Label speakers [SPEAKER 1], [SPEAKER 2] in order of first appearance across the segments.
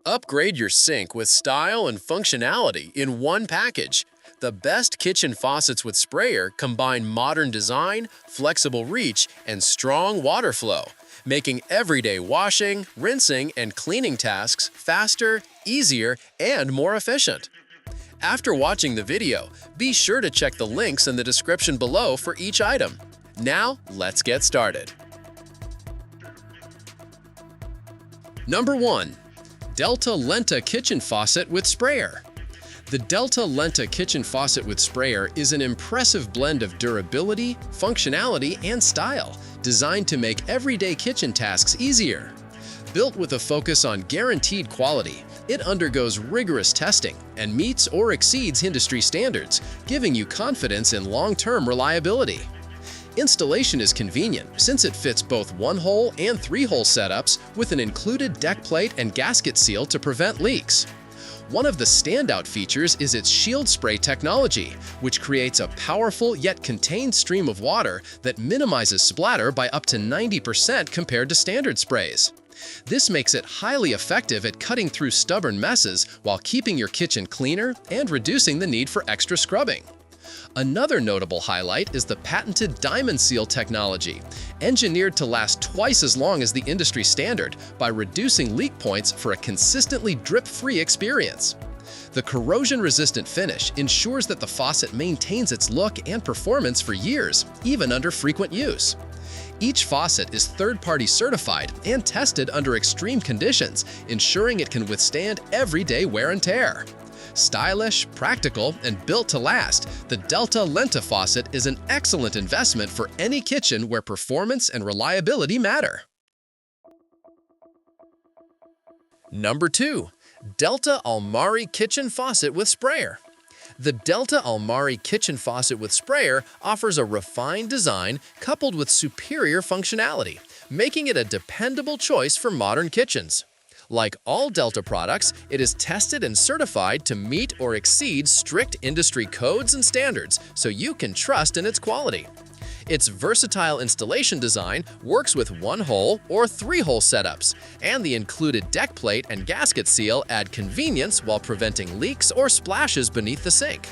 [SPEAKER 1] Upgrade your sink with style and functionality in one package. The best kitchen faucets with sprayer combine modern design, flexible reach, and strong water flow, making everyday washing, rinsing, and cleaning tasks faster, easier, and more efficient. After watching the video, be sure to check the links in the description below for each item. Now, let's get started. Number 1. Delta Lenta Kitchen Faucet with Sprayer. The Delta Lenta Kitchen Faucet with Sprayer is an impressive blend of durability, functionality, and style, designed to make everyday kitchen tasks easier. Built with a focus on guaranteed quality, it undergoes rigorous testing and meets or exceeds industry standards, giving you confidence in long-term reliability. Installation is convenient since it fits both one-hole and three-hole setups with an included deck plate and gasket seal to prevent leaks. One of the standout features is its shield spray technology, which creates a powerful yet contained stream of water that minimizes splatter by up to 90% compared to standard sprays. This makes it highly effective at cutting through stubborn messes while keeping your kitchen cleaner and reducing the need for extra scrubbing. Another notable highlight is the patented diamond seal technology, engineered to last twice as long as the industry standard by reducing leak points for a consistently drip-free experience. The corrosion-resistant finish ensures that the faucet maintains its look and performance for years, even under frequent use. Each faucet is third-party certified and tested under extreme conditions, ensuring it can withstand everyday wear and tear. Stylish, practical, and built to last, the Delta Lenta faucet is an excellent investment for any kitchen where performance and reliability matter. Number 2. Delta Almari Kitchen Faucet with Sprayer. The Delta Almari Kitchen Faucet with Sprayer offers a refined design coupled with superior functionality, making it a dependable choice for modern kitchens. Like all Delta products, it is tested and certified to meet or exceed strict industry codes and standards, so you can trust in its quality. Its versatile installation design works with one-hole or three-hole setups, and the included deck plate and gasket seal add convenience while preventing leaks or splashes beneath the sink.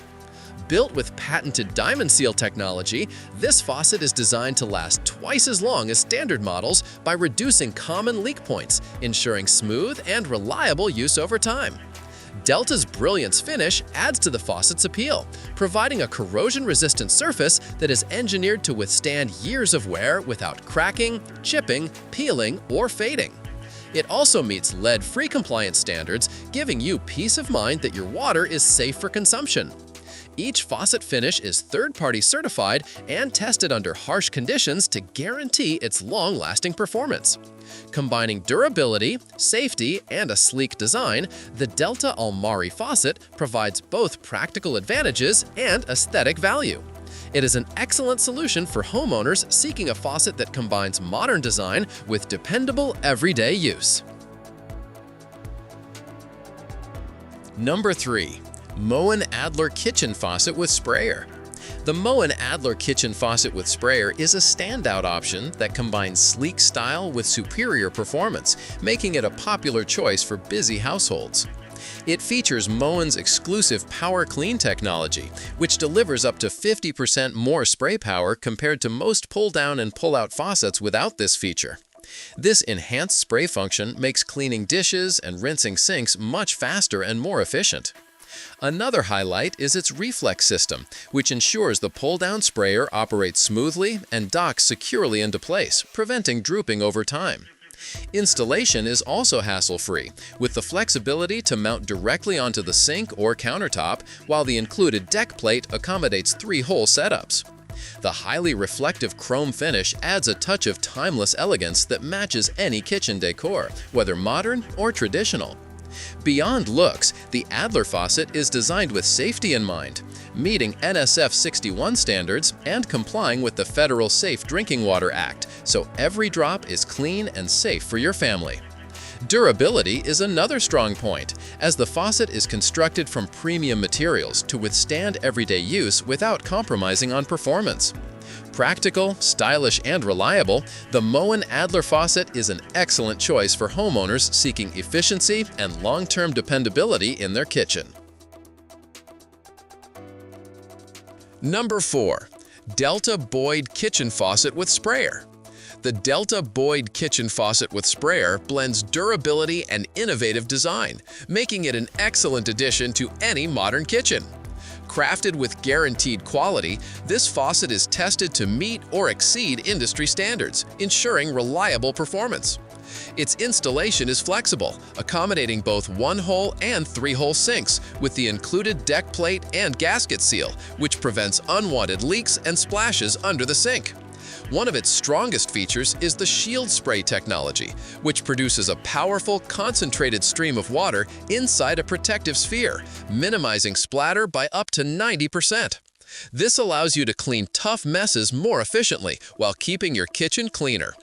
[SPEAKER 1] Built with patented diamond seal technology, this faucet is designed to last twice as long as standard models by reducing common leak points, ensuring smooth and reliable use over time. Delta's brilliance finish adds to the faucet's appeal, providing a corrosion-resistant surface that is engineered to withstand years of wear without cracking, chipping, peeling, or fading. It also meets lead-free compliance standards, giving you peace of mind that your water is safe for consumption. Each faucet finish is third-party certified and tested under harsh conditions to guarantee its long-lasting performance. Combining durability, safety, and a sleek design, the Delta Almari faucet provides both practical advantages and aesthetic value. It is an excellent solution for homeowners seeking a faucet that combines modern design with dependable everyday use. Number 3. Moen Adler Kitchen Faucet with Sprayer. The Moen Adler Kitchen Faucet with Sprayer is a standout option that combines sleek style with superior performance, making it a popular choice for busy households. It features Moen's exclusive Power Clean technology, which delivers up to 50% more spray power compared to most pull-down and pull-out faucets without this feature. This enhanced spray function makes cleaning dishes and rinsing sinks much faster and more efficient. Another highlight is its reflex system, which ensures the pull-down sprayer operates smoothly and docks securely into place, preventing drooping over time. Installation is also hassle-free, with the flexibility to mount directly onto the sink or countertop, while the included deck plate accommodates three-hole setups. The highly reflective chrome finish adds a touch of timeless elegance that matches any kitchen decor, whether modern or traditional. Beyond looks, the Adler faucet is designed with safety in mind, meeting NSF 61 standards and complying with the Federal Safe Drinking Water Act, so every drop is clean and safe for your family. Durability is another strong point, as the faucet is constructed from premium materials to withstand everyday use without compromising on performance. Practical, stylish, and reliable, the Moen Adler faucet is an excellent choice for homeowners seeking efficiency and long-term dependability in their kitchen. Number 4. Delta Boyd Kitchen Faucet with Sprayer. The Delta Boyd Kitchen Faucet with Sprayer blends durability and innovative design, making it an excellent addition to any modern kitchen. Crafted with guaranteed quality, this faucet is tested to meet or exceed industry standards, ensuring reliable performance. Its installation is flexible, accommodating both one-hole and three-hole sinks with the included deck plate and gasket seal, which prevents unwanted leaks and splashes under the sink. One of its strongest features is the shield spray technology, which produces a powerful, concentrated stream of water inside a protective sphere, minimizing splatter by up to 90%. This allows you to clean tough messes more efficiently while keeping your kitchen cleaner.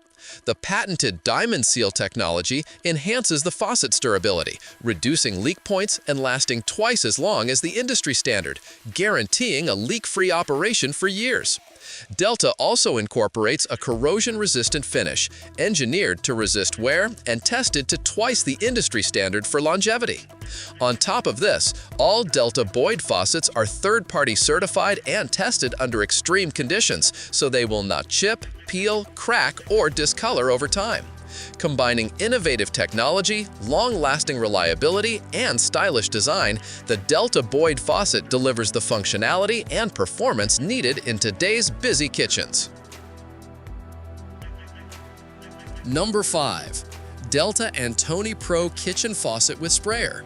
[SPEAKER 1] The patented diamond seal technology enhances the faucet's durability, reducing leak points and lasting twice as long as the industry standard, guaranteeing a leak-free operation for years. Delta also incorporates a corrosion-resistant finish, engineered to resist wear and tested to twice the industry standard for longevity. On top of this, all Delta Boyd faucets are third-party certified and tested under extreme conditions, so they will not chip, peel, crack, or discolor over time. Combining innovative technology, long-lasting reliability, and stylish design, the Delta Boyd faucet delivers the functionality and performance needed in today's busy kitchens. Number 5. Delta Antoni Pro Kitchen Faucet with Sprayer.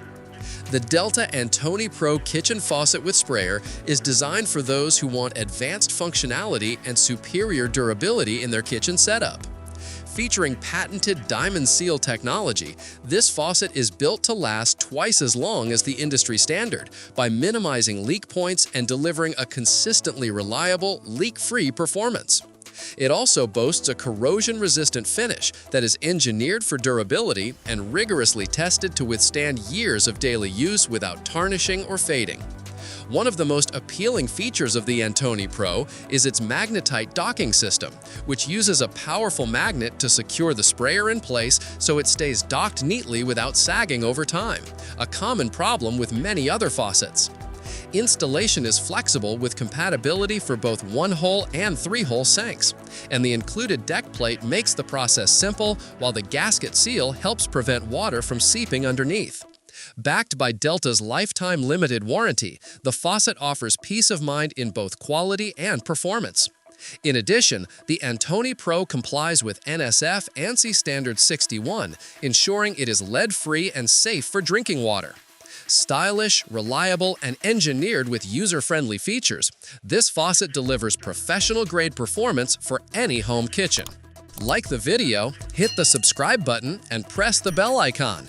[SPEAKER 1] The Delta Antoni Pro Kitchen Faucet with Sprayer is designed for those who want advanced functionality and superior durability in their kitchen setup. Featuring patented diamond seal technology, this faucet is built to last twice as long as the industry standard by minimizing leak points and delivering a consistently reliable, leak-free performance. It also boasts a corrosion-resistant finish that is engineered for durability and rigorously tested to withstand years of daily use without tarnishing or fading. One of the most appealing features of the Antoni Pro is its magnetite docking system, which uses a powerful magnet to secure the sprayer in place so it stays docked neatly without sagging over time, a common problem with many other faucets. Installation is flexible with compatibility for both one-hole and three-hole sinks, and the included deck plate makes the process simple while the gasket seal helps prevent water from seeping underneath. Backed by Delta's lifetime limited warranty, the faucet offers peace of mind in both quality and performance. In addition, the Antoni Pro complies with NSF ANSI Standard 61, ensuring it is lead-free and safe for drinking water. Stylish, reliable, and engineered with user-friendly features, this faucet delivers professional-grade performance for any home kitchen. Like the video, hit the subscribe button, and press the bell icon.